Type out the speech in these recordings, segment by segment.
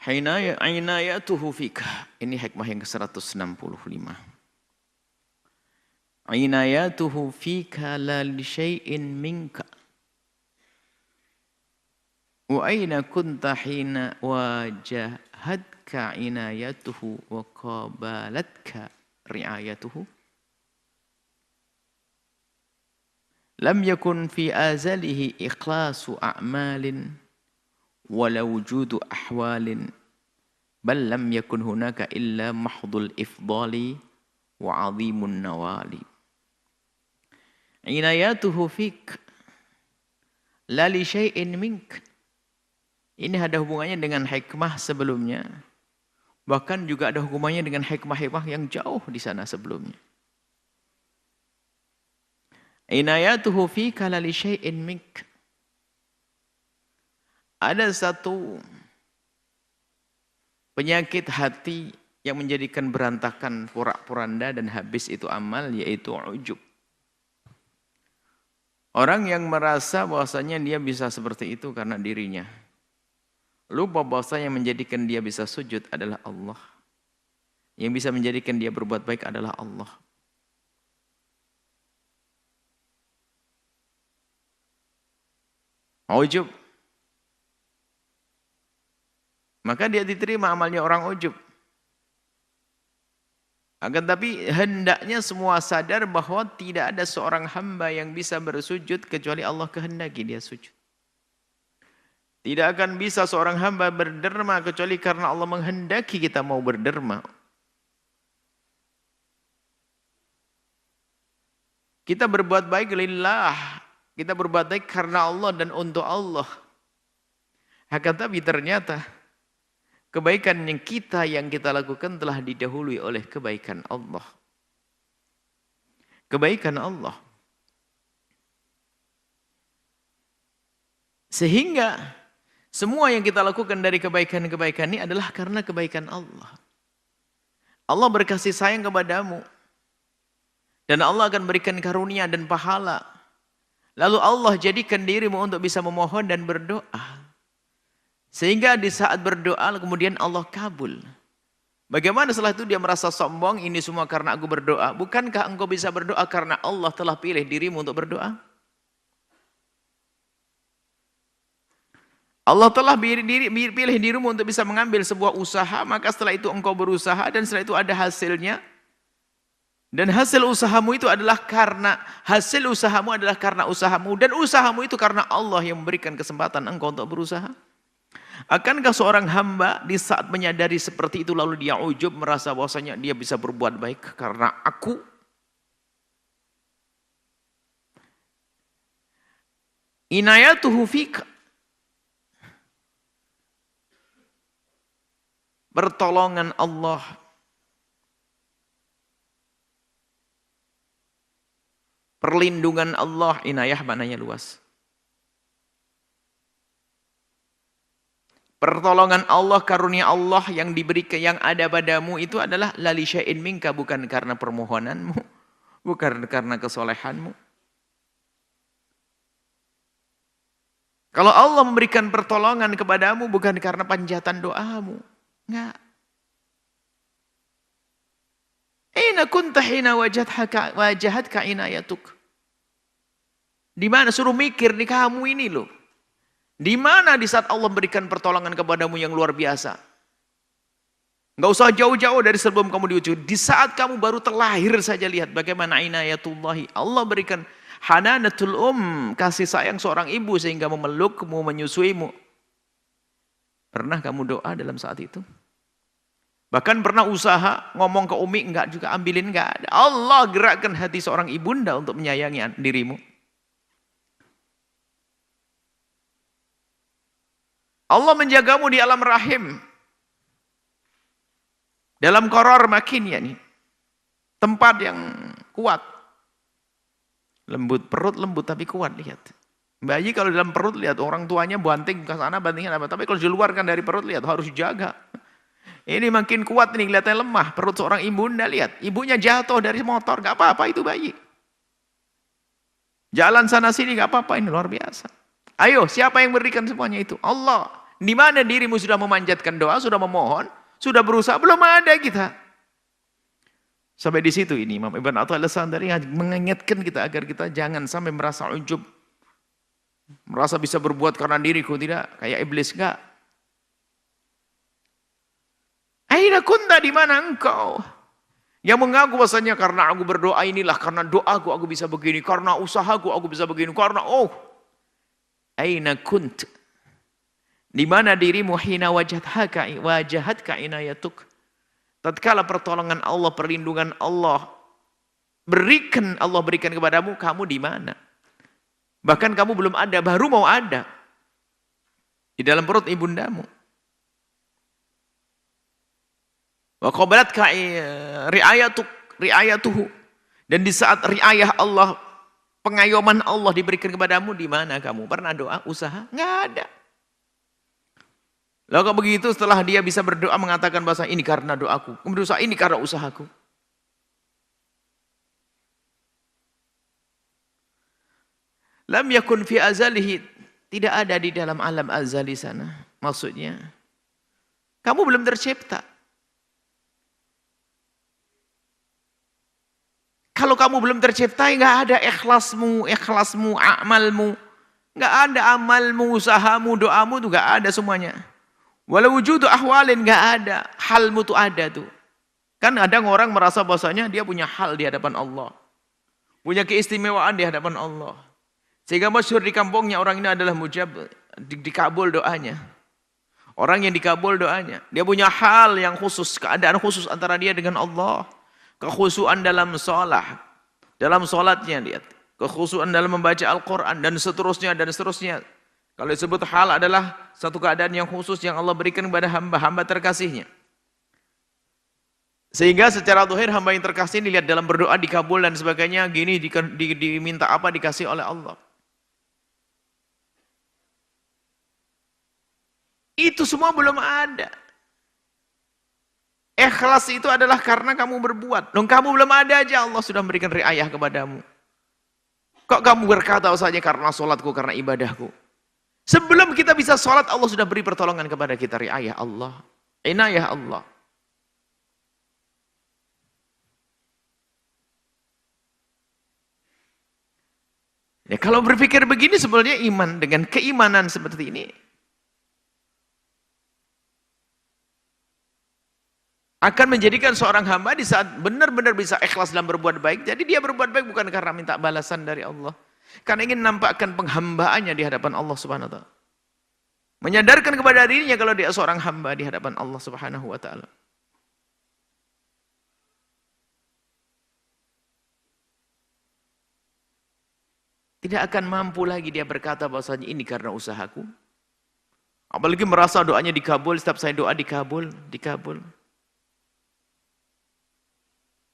Inayatuhu fika. Ini hikmah yang ke-165. Inayatuhu fika la li syai'in minka. Wa aina kunta hina wajahadka inayatuhu wa qabalatka riayatuhu. Lam yakun fi azalihi ikhlasu a'malin wala wujudu ahwalin bal lam yakun hunaka illa mahdul ifdali wa azimun nawali. Inayatuhu fik la li syai'in mink. Ini ada hubungannya dengan hikmah sebelumnya. Bahkan juga ada hubungannya dengan hikmah-hikmah yang jauh di sana sebelumnya. Inayatuhu fika la li syai'in mink. Ada satu penyakit hati yang menjadikan berantakan porak-poranda dan habis itu amal, yaitu ujub. Orang yang merasa bahwasanya dia bisa seperti itu karena dirinya. Lupa bahwasanya yang menjadikan dia bisa sujud adalah Allah. Yang bisa menjadikan dia berbuat baik adalah Allah. Ujub. Maka dia diterima amalnya orang ujub. Akan tapi hendaknya semua sadar bahwa tidak ada seorang hamba yang bisa bersujud kecuali Allah kehendaki dia sujud. Tidak akan bisa seorang hamba berderma kecuali karena Allah menghendaki kita mau berderma. Kita berbuat baik lillah. Kita berbuat baik karena Allah dan untuk Allah. Akan tapi ternyata kebaikan yang kita lakukan telah didahului oleh kebaikan Allah. Kebaikan Allah. Sehingga semua yang kita lakukan dari kebaikan-kebaikan ini adalah karena kebaikan Allah. Allah berkasih sayang kepadamu. Dan Allah akan berikan karunia dan pahala. Lalu Allah jadikan dirimu untuk bisa memohon dan berdoa. Sehingga di saat berdoa kemudian Allah kabul. Bagaimana setelah itu dia merasa sombong, ini semua karena aku berdoa. Bukankah engkau bisa berdoa karena Allah telah pilih dirimu untuk berdoa? Allah telah pilih dirimu untuk bisa mengambil sebuah usaha, maka setelah itu engkau berusaha dan setelah itu ada hasilnya. Dan hasil usahamu itu adalah karena usahamu dan usahamu itu karena Allah yang memberikan kesempatan engkau untuk berusaha. Akankah seorang hamba di saat menyadari seperti itu lalu dia ujub merasa bahwasanya dia bisa berbuat baik karena aku? Inayatuhu fika. Pertolongan Allah. Perlindungan Allah, inayah maknanya luas. Pertolongan Allah, karunia Allah yang diberikan, yang ada padamu itu adalah lali syai'in minka, bukan karena permohonanmu, bukan karena kesolehanmu. Kalau Allah memberikan pertolongan kepadamu bukan karena panjatan doamu. Enggak. Aina kunta hina wajahatka inayatuk. Di mana suruh mikir nih kamu ini loh. Di mana di saat Allah berikan pertolongan kepadamu yang luar biasa? Enggak usah jauh-jauh dari sebelum kamu diuji. Di saat kamu baru terlahir saja lihat bagaimana inayatullahi. Allah berikan hananatul kasih sayang seorang ibu sehingga memelukmu, menyusuimu. Pernah kamu doa dalam saat itu? Bahkan pernah usaha ngomong ke Umi enggak juga ambilin enggak ada. Allah gerakkan hati seorang ibunda untuk menyayangi dirimu. Allah menjagamu di alam rahim. Dalam koror makinnya nih. Tempat yang kuat. Lembut, perut lembut tapi kuat, lihat. Bayi kalau dalam perut lihat orang tuanya banting ke sana, bantingnya apa. Tapi kalau dikeluarkan dari perut lihat harus jaga. Ini makin kuat nih, kelihatannya lemah. Perut seorang ibunda, lihat. Ibunya jatuh dari motor, gak apa-apa itu bayi. Jalan sana sini gak apa-apa, ini luar biasa. Ayo, siapa yang berikan semuanya itu? Allah. Di mana dirimu sudah memanjatkan doa, sudah memohon, sudah berusaha, belum ada kita. Sampai di situ ini Imam Ibn Athaillah As-Sakandari mengingatkan kita agar kita jangan sampai merasa ujub, merasa bisa berbuat karena diriku, tidak, kayak iblis enggak. Aina kunta, di mana engkau? Yang mengaku bahasanya karena aku berdoa inilah, karena doaku aku bisa begini, karena usahaku aku bisa begini, karena aina kunt? Di mana dirimu hina wajahatka inayatuk? Tatkala pertolongan Allah, perlindungan Allah Allah berikan kepadamu, kamu di mana? Bahkan kamu belum ada, baru mau ada di dalam perut ibundamu. Wa qabalatka riayatuhu, dan di saat riayah Allah, pengayoman Allah diberikan kepadamu, di mana kamu? Pernah doa, usaha? Enggak ada. Lalu kalau begitu setelah dia bisa berdoa mengatakan bahasa ini karena doaku, kemudian dosa ini karena usahaku. Lam yakun fi azalihi, tidak ada di dalam alam azali sana. Maksudnya, kamu belum tercipta. Kalau kamu belum tercipta, nggak ada ikhlasmu, amalmu, nggak ada amalmu, usahamu, doamu tuh nggak ada semuanya. Walau wujudu ahwalin, nggak ada, halmu tuh ada tuh. Kan kadang orang merasa bahwasanya dia punya hal di hadapan Allah, punya keistimewaan di hadapan Allah, sehingga masyhur di kampungnya orang ini adalah mujab, dikabul doanya. Orang yang dikabul doanya, dia punya hal yang khusus, keadaan khusus antara dia dengan Allah. Kekhusuan dalam sholat, dalam sholatnya lihat, kekhusuan dalam membaca Al-Quran, dan seterusnya, dan seterusnya. Kalau disebut hal adalah satu keadaan yang khusus yang Allah berikan kepada hamba-hamba terkasihnya. Sehingga secara zahir hamba yang terkasih dilihat dalam berdoa dikabul dan sebagainya, gini diminta apa dikasih oleh Allah. Itu semua belum ada. Ikhlas itu adalah karena kamu berbuat. Dong kamu belum ada aja Allah sudah memberikan riayah kepadamu. Kok kamu berkata saja karena sholatku, karena ibadahku. Sebelum kita bisa sholat, Allah sudah beri pertolongan kepada kita. Riayah Allah, inayah Allah. Ya, kalau berpikir begini sebenarnya iman, dengan keimanan seperti ini, akan menjadikan seorang hamba di saat benar-benar bisa ikhlas dalam berbuat baik. Jadi dia berbuat baik bukan karena minta balasan dari Allah, karena ingin nampakkan penghambaannya di hadapan Allah Subhanahu wa taala. Menyadarkan kepada dirinya kalau dia seorang hamba di hadapan Allah Subhanahu wa taala. Tidak akan mampu lagi dia berkata bahwasanya ini karena usahaku. Apalagi merasa doanya dikabul, setiap saya doa dikabul.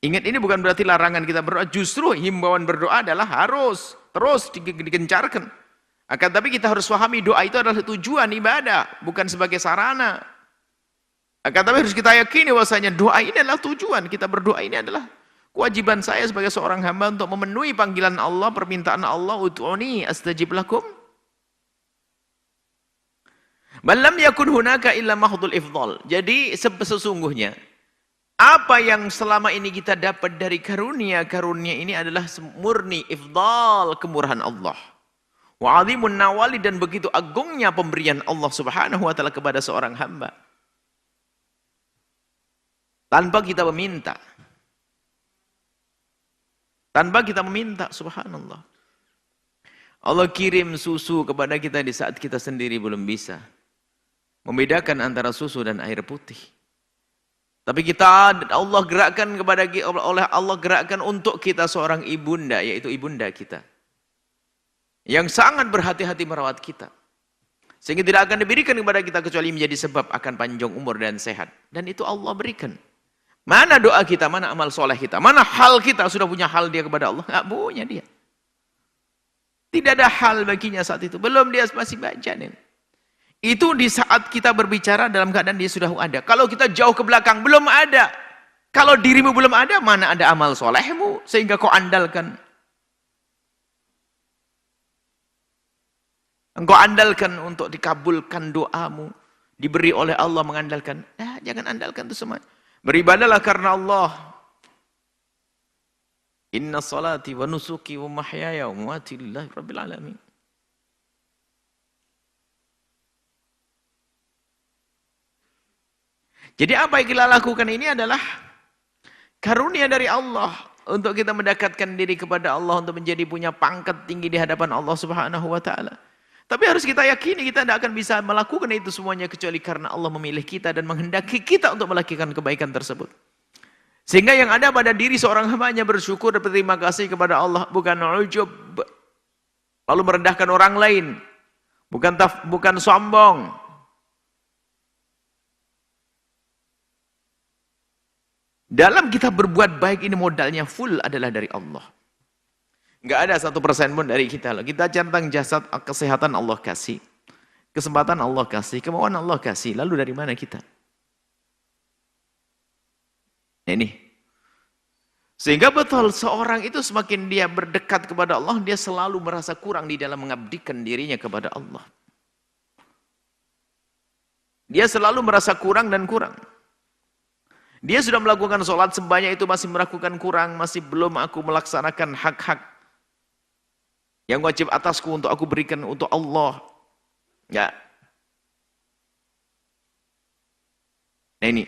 Ingat, ini bukan berarti larangan kita berdoa, justru himbauan berdoa adalah harus terus digencarkan. Akan tapi kita harus pahami doa itu adalah tujuan ibadah, bukan sebagai sarana. Akan tapi harus kita yakini bahwasanya doa ini adalah tujuan, kita berdoa ini adalah kewajiban saya sebagai seorang hamba untuk memenuhi panggilan Allah, permintaan Allah, ud'uni astajib lakum. Man lam yakun hunaka illa mahdhul ifdal. Jadi sesungguhnya apa yang selama ini kita dapat dari karunia ini adalah murni ifdal, kemurahan Allah. Wa 'azimun nawali, dan begitu agungnya pemberian Allah Subhanahu wa taala kepada seorang hamba. Tanpa kita meminta. Subhanallah. Allah kirim susu kepada kita di saat kita sendiri belum bisa membedakan antara susu dan air putih. Tapi Allah gerakkan untuk kita seorang ibunda, yaitu ibunda kita, yang sangat berhati-hati merawat kita, sehingga tidak akan diberikan kepada kita kecuali menjadi sebab akan panjang umur dan sehat. Dan itu Allah berikan. Mana doa kita, mana amal soleh kita, mana hal kita, sudah punya hal dia kepada Allah? Nggak punya dia. Tidak ada hal baginya saat itu, belum, dia masih janin. Itu di saat kita berbicara dalam keadaan dia sudah ada. Kalau kita jauh ke belakang, belum ada. Kalau dirimu belum ada, mana ada amal solehmu sehingga kau andalkan. Engkau andalkan untuk dikabulkan doamu, diberi oleh Allah mengandalkan. Jangan andalkan itu semua. Beribadahlah karena Allah. Inna salati wa nusuki wa mahyaya wa mamati lillahi rabbil alamin. Jadi apa yang kita lakukan ini adalah karunia dari Allah untuk kita mendekatkan diri kepada Allah, untuk menjadi punya pangkat tinggi di hadapan Allah Subhanahu wa taala. Tapi harus kita yakini kita tidak akan bisa melakukan itu semuanya kecuali karena Allah memilih kita dan menghendaki kita untuk melakukan kebaikan tersebut. Sehingga yang ada pada diri seorang hambanya bersyukur dan berterima kasih kepada Allah, bukan ujub, lalu merendahkan orang lain, bukan sombong. Dalam kita berbuat baik ini modalnya full adalah dari Allah. Enggak ada 1% pun dari kita. Kita centang jasad, kesehatan Allah kasih. Kesempatan Allah kasih, kemauan Allah kasih. Lalu dari mana kita? Ini. Sehingga betul seorang itu semakin dia berdekat kepada Allah, dia selalu merasa kurang di dalam mengabdikan dirinya kepada Allah. Dia selalu merasa kurang dan kurang. Dia sudah melakukan sholat sebanyak itu masih melakukan kurang, masih belum aku melaksanakan hak-hak yang wajib atasku untuk aku berikan untuk Allah. Ya. Nah ini.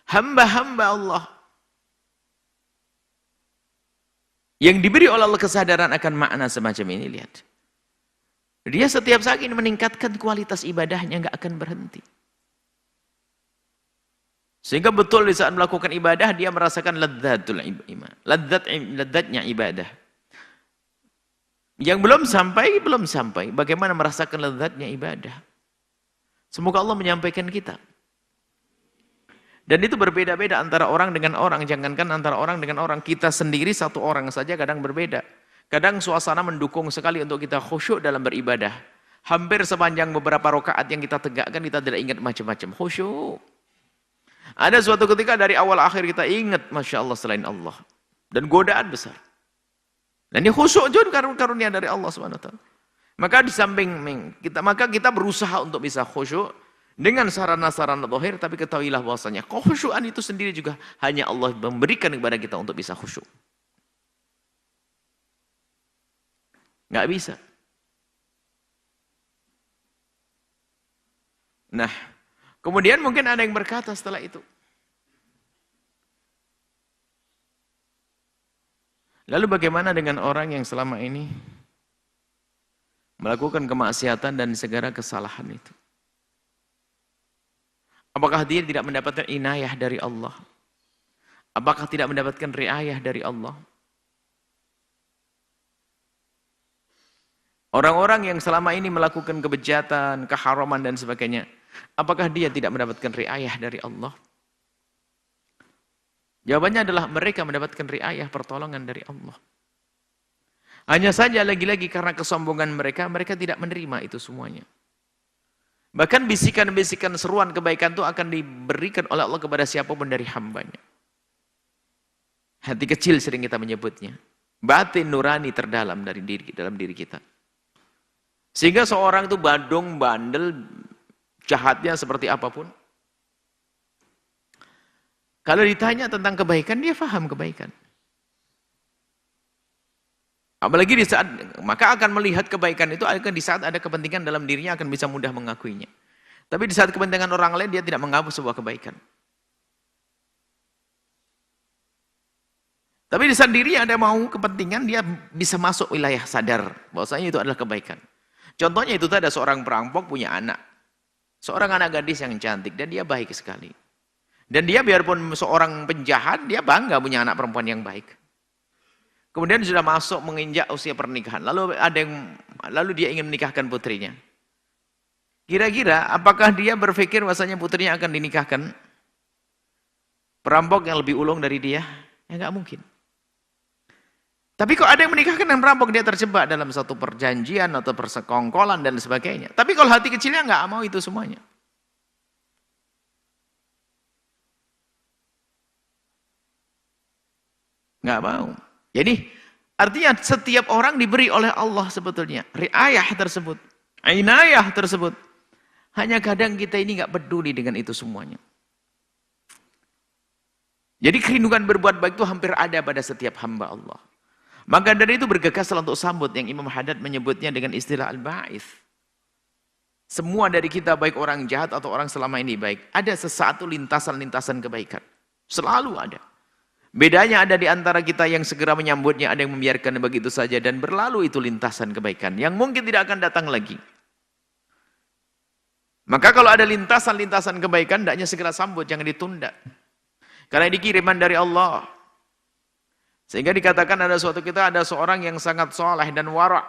Hamba-hamba Allah yang diberi oleh Allah kesadaran akan makna semacam ini, lihat. Dia setiap saat ini meningkatkan kualitas ibadahnya, nggak akan berhenti. Sehingga betul di saat melakukan ibadah dia merasakan ladzatul ibadah, ladzatnya ibadah. Yang belum sampai, bagaimana merasakan lezatnya ibadah. Semoga Allah menyampaikan kita. Dan itu berbeda-beda antara orang dengan orang. Jangankan antara orang dengan orang. Kita sendiri satu orang saja kadang berbeda. Kadang suasana mendukung sekali untuk kita khusyuk dalam beribadah. Hampir sepanjang beberapa rakaat yang kita tegakkan, kita tidak ingat macam-macam. Khusyuk. Ada suatu ketika dari awal akhir kita ingat, Masya Allah selain Allah. Dan godaan besar. Dan ini khusyuk juga karunia dari Allah SWT. Maka di samping kita berusaha untuk bisa khusyuk dengan sarana-sarana zahir, tapi ketahuilah bahwasanya kekhusyukan itu sendiri juga hanya Allah memberikan kepada kita untuk bisa khusyuk. Nggak bisa. Nah, kemudian mungkin ada yang berkata setelah itu, lalu bagaimana dengan orang yang selama ini melakukan kemaksiatan dan segala kesalahan itu? Apakah dia tidak mendapatkan inayah dari Allah? Apakah tidak mendapatkan riayah dari Allah? Orang-orang yang selama ini melakukan kebejatan, keharaman dan sebagainya, apakah dia tidak mendapatkan riayah dari Allah? Jawabannya adalah mereka mendapatkan riayah, pertolongan dari Allah. Hanya saja lagi-lagi karena kesombongan mereka, mereka tidak menerima itu semuanya. Bahkan bisikan-bisikan seruan kebaikan itu akan diberikan oleh Allah kepada siapapun dari hambanya. Hati kecil sering kita menyebutnya. Batin nurani terdalam dari dalam diri kita. Sehingga seorang itu badung, bandel, jahatnya seperti apapun. Kalau ditanya tentang kebaikan, dia paham kebaikan. Apalagi di saat, maka akan melihat kebaikan itu akan di saat ada kepentingan dalam dirinya akan bisa mudah mengakuinya. Tapi di saat kepentingan orang lain, dia tidak mengaku sebuah kebaikan. Tapi di saat diri ada mau kepentingan, dia bisa masuk wilayah sadar bahwasanya itu adalah kebaikan. Contohnya itu ada seorang perampok punya anak. Seorang anak gadis yang cantik dan dia baik sekali. Dan dia biarpun seorang penjahat, dia bangga punya anak perempuan yang baik. Kemudian sudah masuk menginjak usia pernikahan. Lalu dia ingin menikahkan putrinya. Kira-kira apakah dia berpikir bahwasanya putrinya akan dinikahkan perampok yang lebih ulung dari dia? Ya nggak mungkin. Tapi kok ada yang menikahkan dengan perampok, dia terjebak dalam satu perjanjian atau persekongkolan dan sebagainya. Tapi kalau hati kecilnya nggak mau itu semuanya. Nggak mau. Jadi Artinya setiap orang diberi oleh Allah sebetulnya riayah tersebut, inayah tersebut. Hanya kadang kita ini nggak peduli dengan itu semuanya. Jadi kerinduan berbuat baik itu hampir ada pada setiap hamba Allah. Maka dari itu bergegaslah untuk sambut yang Imam Haddad menyebutnya dengan istilah al-ba'its. Semua dari kita baik orang jahat atau orang selama ini baik, ada sesuatu lintasan-lintasan kebaikan. Selalu ada. Bedanya ada di antara kita yang segera menyambutnya, ada yang membiarkan begitu saja dan berlalu itu lintasan kebaikan yang mungkin tidak akan datang lagi. Maka kalau ada lintasan-lintasan kebaikan, hendaknya segera sambut, jangan ditunda. Karena ini kiriman dari Allah. Sehingga dikatakan ada suatu kita ada seorang yang sangat soleh dan wara'.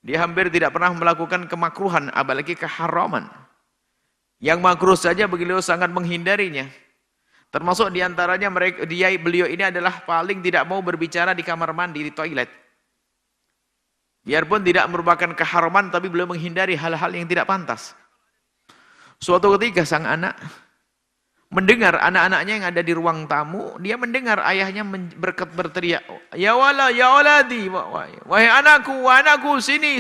Dia hampir tidak pernah melakukan kemakruhan, apalagi keharaman. Yang makruh saja beliau sangat menghindarinya. Termasuk diantaranya beliau ini adalah paling tidak mau berbicara di kamar mandi, di toilet. Biarpun tidak merupakan keharaman, tapi beliau menghindari hal-hal yang tidak pantas. Suatu ketika sang anak mendengar anak-anaknya yang ada di ruang tamu, dia mendengar ayahnya berteriak, ya waladi, wahai anakku, sini.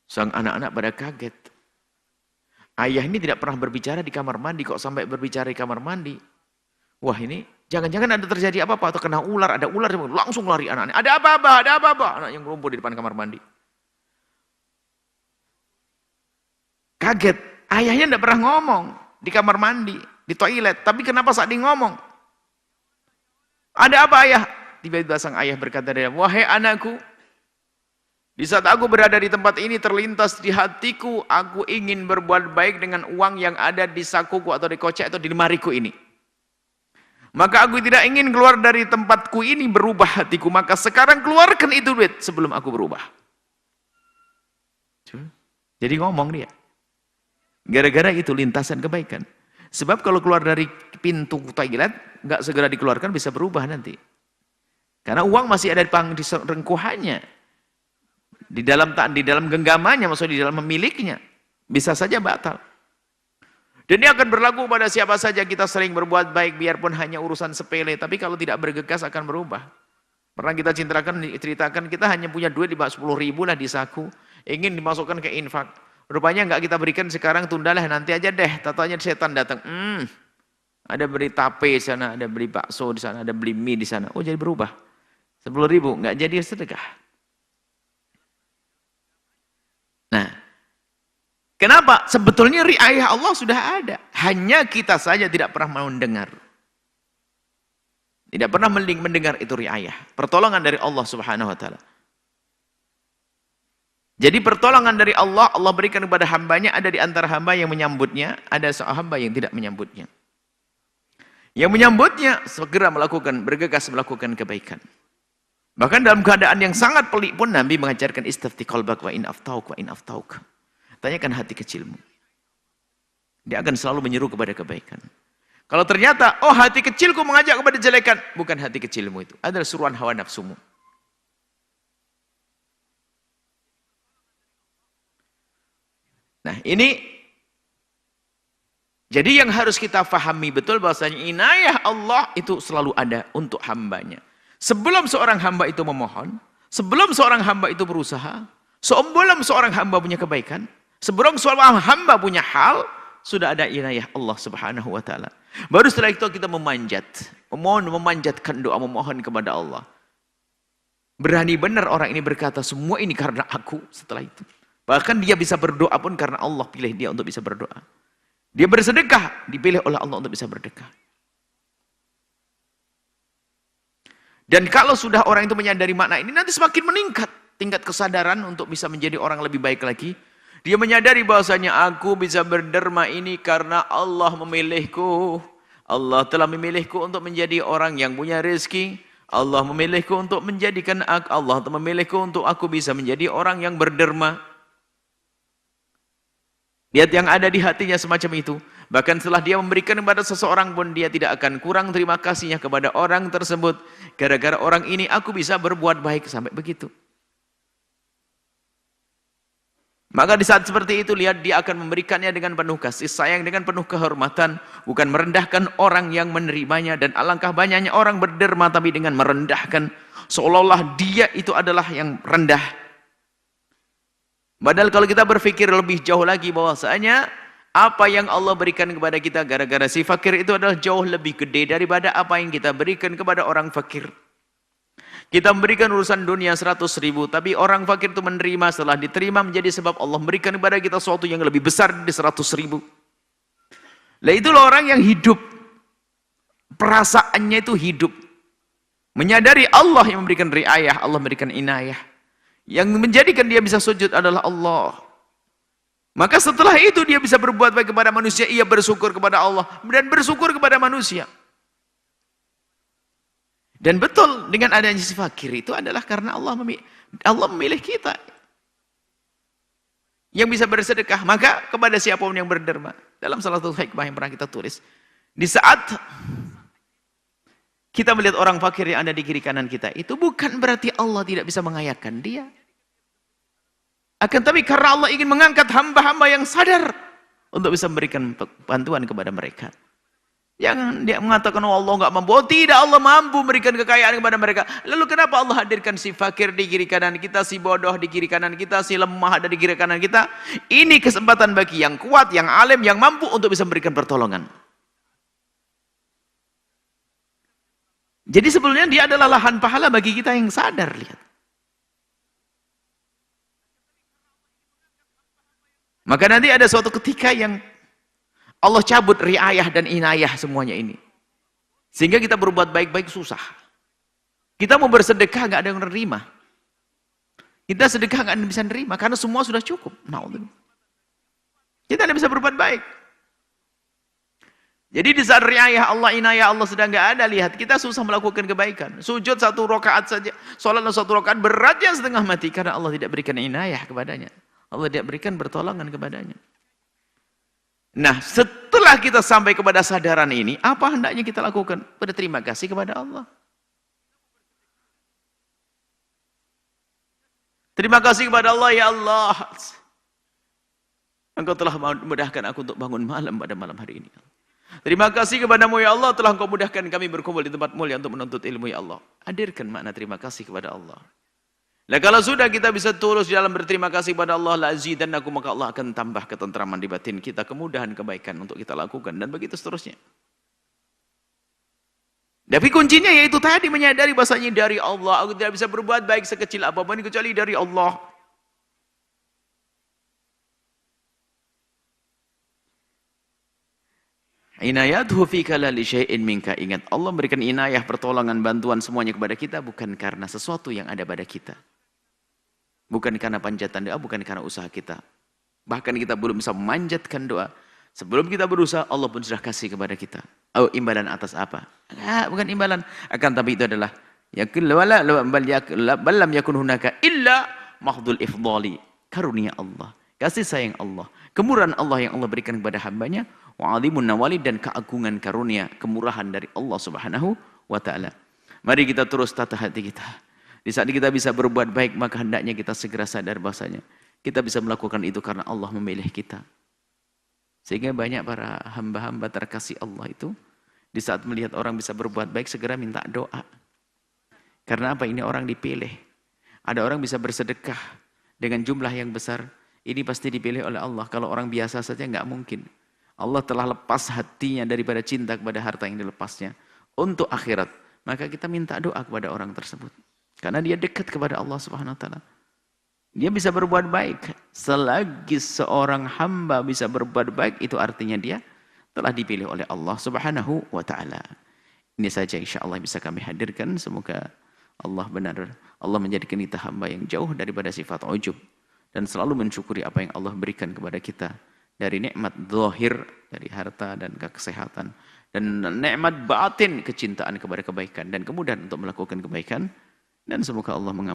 Sang anak-anak pada kaget. Ayah ini tidak pernah berbicara di kamar mandi, kok sampai berbicara di kamar mandi. Wah ini, jangan-jangan ada terjadi apa-apa, atau kena ular, ada ular, langsung lari anak-anak. Ada apa-apa, anak yang ngumpul di depan kamar mandi. Kaget. Ayahnya tidak pernah ngomong di kamar mandi, di toilet. Tapi kenapa saat dia ngomong? Ada apa ayah? Tiba-tiba sang ayah berkata, wahai anakku, di saat aku berada di tempat ini terlintas di hatiku, aku ingin berbuat baik dengan uang yang ada di sakuku atau di kocek atau di lemariku ini. Maka aku tidak ingin keluar dari tempatku ini berubah hatiku. Maka sekarang keluarkan itu duit sebelum aku berubah. Jadi ngomong dia. Gara-gara itu lintasan kebaikan. Sebab kalau keluar dari pintu toilet, nggak segera dikeluarkan bisa berubah nanti. Karena uang masih ada di rengkuhannya. Di dalam genggamannya, maksudnya di dalam memilikinya. Bisa saja batal. Dan ini akan berlaku pada siapa saja kita sering berbuat baik, biarpun hanya urusan sepele. Tapi kalau tidak bergegas akan berubah. Pernah kita ceritakan, kita hanya punya duit di 10.000 lah di saku. Ingin dimasukkan ke infak. Rupanya enggak kita berikan sekarang, tundalah nanti aja deh. Tatanya setan datang. Ada beli tape di sana, ada beli bakso di sana, ada beli mie di sana. Oh jadi berubah. 10.000 enggak jadi sedekah. Nah, kenapa? Sebetulnya riayah Allah sudah ada. Hanya kita saja tidak pernah mau mendengar. Tidak pernah mendengar itu riayah. Pertolongan dari Allah Subhanahu wa taala. Jadi pertolongan dari Allah, Allah berikan kepada hambanya, ada di antara hamba yang menyambutnya, ada seorang hamba yang tidak menyambutnya. Yang menyambutnya segera bergegas melakukan kebaikan. Bahkan dalam keadaan yang sangat pelik pun Nabi mengajarkan istafti qalbak wa in aftauk. Tanyakan hati kecilmu. Dia akan selalu menyeru kepada kebaikan. Kalau ternyata, oh hati kecilku mengajak kepada kejelekan, bukan hati kecilmu itu, adalah suruhan hawa nafsumu. Nah ini, jadi yang harus kita fahami betul bahwasanya inayah Allah itu selalu ada untuk hambanya. Sebelum seorang hamba itu memohon, sebelum seorang hamba itu berusaha, sebelum seorang hamba punya kebaikan, sebelum seorang hamba punya hal, sudah ada inayah Allah Subhanahu wa taala. Baru setelah itu kita memanjatkan doa, memohon kepada Allah. Berani benar orang ini berkata, semua ini karena aku setelah itu. Bahkan dia bisa berdoa pun karena Allah pilih dia untuk bisa berdoa. Dia bersedekah, dipilih oleh Allah untuk bisa bersedekah. Dan kalau sudah orang itu menyadari makna ini, nanti semakin meningkat tingkat kesadaran untuk bisa menjadi orang lebih baik lagi. Dia menyadari bahwasanya aku bisa berderma ini karena Allah memilihku. Allah telah memilihku untuk menjadi orang yang punya rezeki. Allah memilihku untuk menjadikan Allah telah memilihku untuk aku bisa menjadi orang yang berderma. Lihat yang ada di hatinya semacam itu. Bahkan setelah dia memberikan kepada seseorang pun dia tidak akan kurang terima kasihnya kepada orang tersebut. Gara-gara orang ini aku bisa berbuat baik sampai begitu. Maka di saat seperti itu, lihat dia akan memberikannya dengan penuh kasih sayang, dengan penuh kehormatan, bukan merendahkan orang yang menerimanya. Dan alangkah banyaknya orang berderma tapi dengan merendahkan, seolah-olah dia itu adalah yang rendah. Padahal kalau kita berpikir lebih jauh lagi, bahwasanya apa yang Allah berikan kepada kita gara-gara si fakir itu adalah jauh lebih gede daripada apa yang kita berikan kepada orang fakir. Kita memberikan urusan dunia 100.000, tapi orang fakir itu menerima, setelah diterima menjadi sebab Allah memberikan kepada kita sesuatu yang lebih besar dari 100.000. Lah itulah orang yang hidup. Perasaannya itu hidup. Menyadari Allah yang memberikan riayah, Allah memberikan inayah. Yang menjadikan dia bisa sujud adalah Allah. Maka setelah itu dia bisa berbuat baik kepada manusia, ia bersyukur kepada Allah dan bersyukur kepada manusia. Dan betul, dengan adanya si fakir itu adalah karena Allah memilih kita yang bisa bersedekah. Maka kepada siapapun yang berderma, dalam salah satu hikmah yang pernah kita tulis, di saat kita melihat orang fakir yang ada di kiri kanan kita, itu bukan berarti Allah tidak bisa mengayakan dia. Akan tapi karena Allah ingin mengangkat hamba-hamba yang sadar untuk bisa memberikan bantuan kepada mereka. Jangan dia mengatakan, oh Allah nggak mampu. Oh tidak, Allah mampu memberikan kekayaan kepada mereka. Lalu kenapa Allah hadirkan si fakir di kiri kanan kita, si bodoh di kiri kanan kita, si lemah ada di kiri kanan kita? Ini kesempatan bagi yang kuat, yang alim, yang mampu untuk bisa memberikan pertolongan. Jadi sebetulnya dia adalah lahan pahala bagi kita yang sadar. Lihat. Maka nanti ada suatu ketika yang Allah cabut riayah dan inayah semuanya ini. Sehingga kita berbuat baik-baik susah. Kita mau bersedekah nggak ada yang menerima. Kita sedekah nggak ada yang bisa menerima karena semua sudah cukup. Kita tidak bisa berbuat baik. Jadi di saat riayah Allah, inayah Allah sedang nggak ada, lihat kita susah melakukan kebaikan. Sujud 1 rakaat saja, sholat 1 rakaat beratnya setengah mati karena Allah tidak berikan inayah kepadanya. Allah tidak berikan pertolongan kepadanya. Nah, setelah kita sampai kepada sadaran ini, apa hendaknya kita lakukan? Berterima kasih kepada Allah. Terima kasih kepada Allah, ya Allah. Engkau telah memudahkan aku untuk bangun malam pada malam hari ini. Terima kasih kepadamu, ya Allah, telah Engkau mudahkan kami berkumpul di tempat mulia untuk menuntut ilmu, ya Allah. Hadirkan makna terima kasih kepada Allah. Nah, kalau sudah kita bisa tulus dalam berterima kasih pada Allah, la azidannakum, maka Allah akan tambah ketentraman di batin kita, kemudahan kebaikan untuk kita lakukan, dan begitu seterusnya. Tapi kuncinya yaitu tadi, menyadari bahasanya dari Allah. Aku tidak bisa berbuat baik sekecil apapun kecuali dari Allah. Inayatuhu fika la li syai'in minka. Ingat, Allah memberikan inayah, pertolongan, bantuan semuanya kepada kita bukan karena sesuatu yang ada pada kita. Bukan karena panjatan doa, bukan karena usaha kita. Bahkan kita belum bisa memanjatkan doa. Sebelum kita berusaha, Allah pun sudah kasih kepada kita. Oh, imbalan atas apa? Bukan imbalan. Akan tapi itu adalah balam yakun hunaka illa mahdul ifdali. Karunia Allah. Kasih sayang Allah. Kemurahan Allah yang Allah berikan kepada hambanya. Wa'alimun nawali, dan keagungan karunia, kemurahan dari Allah subhanahu wa ta'ala. Mari kita terus tata hati kita. Di saat kita bisa berbuat baik, maka hendaknya kita segera sadar bahasanya kita bisa melakukan itu karena Allah memilih kita. Sehingga banyak para hamba-hamba terkasih Allah itu, di saat melihat orang bisa berbuat baik, segera minta doa. Karena apa? Ini orang dipilih. Ada orang bisa bersedekah dengan jumlah yang besar, ini pasti dipilih oleh Allah. Kalau orang biasa saja nggak mungkin. Allah telah lepas hatinya daripada cinta kepada harta yang dilepasnya untuk akhirat. Maka kita minta doa kepada orang tersebut. Karena dia dekat kepada Allah Subhanahu wa taala. Dia bisa berbuat baik. Selagi seorang hamba bisa berbuat baik, itu artinya dia telah dipilih oleh Allah Subhanahu wa taala. Ini saja insyaallah bisa kami hadirkan. Semoga Allah menjadikan kita hamba yang jauh daripada sifat ujub dan selalu mensyukuri apa yang Allah berikan kepada kita dari nikmat zahir, dari harta dan kesehatan, dan nikmat batin, kecintaan kepada kebaikan dan kemudahan untuk melakukan kebaikan. Dan semoga Allah mengampuni